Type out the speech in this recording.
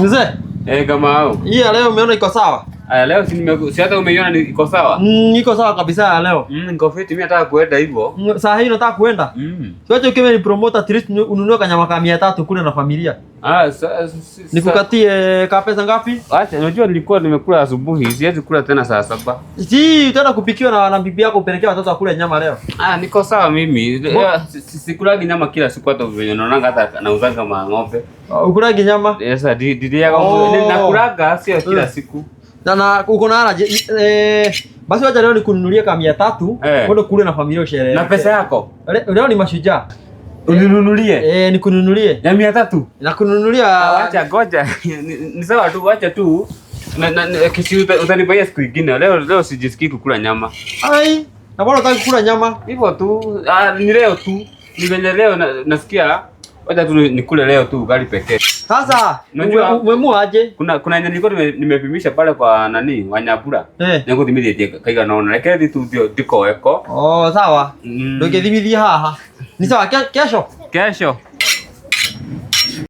Mzee. Kama hao. Hii ya leo umeona iko sawa? Leo si hata umeiona iko sawa? Iko sawa kabisa ya leo. Niko fit, mimi nataka kuenda hivyo. Saa hii nataka kuenda? Siwache ukiwa ni promoter at least ununue kanyama ka 300 kule na familia. Nikukatie ka pesa ngapi? Acha, unajua nilikuwa nimekula asubuhi, siwezi kula tena saa 7. Si utaenda kupikiwa na bibi yako upelekea watoto wakule nyama leo. Niko sawa mimi. Sikulagi nyama kila siku, hata venye naonanga hata nauzanga ng'ombe. Ukulagi nyama? Yes, didi yako nakulaga sio kila siku. Na uko na basi wacha leo nikununulie ka 300 kwenda kule na familia usherehe. Na pesa yako? Leo ni mashujaa. Uninunulie? Nikununulie. Ya 300? Nakununulia. Acha ngoja. Ni sawa tu, acha tu. Kesi utanipaia siku nyingine. Leo sijisikii kukula nyama. Ai, na bora unataka kukula nyama? Hivyo tu. Ni leo tu. Ni venye leo nasikia wacha tu nikule leo tu ugali pekee. Sasa, umemua aje? Kuna yenye nilikuwa nimepimisha pale kwa nani, Wanyabura. Niko thimithie kaiga naona. Rekedi tu ndiko eko. Sawa. Ndio kithimithia haha. Ni sawa kesho? Kesho.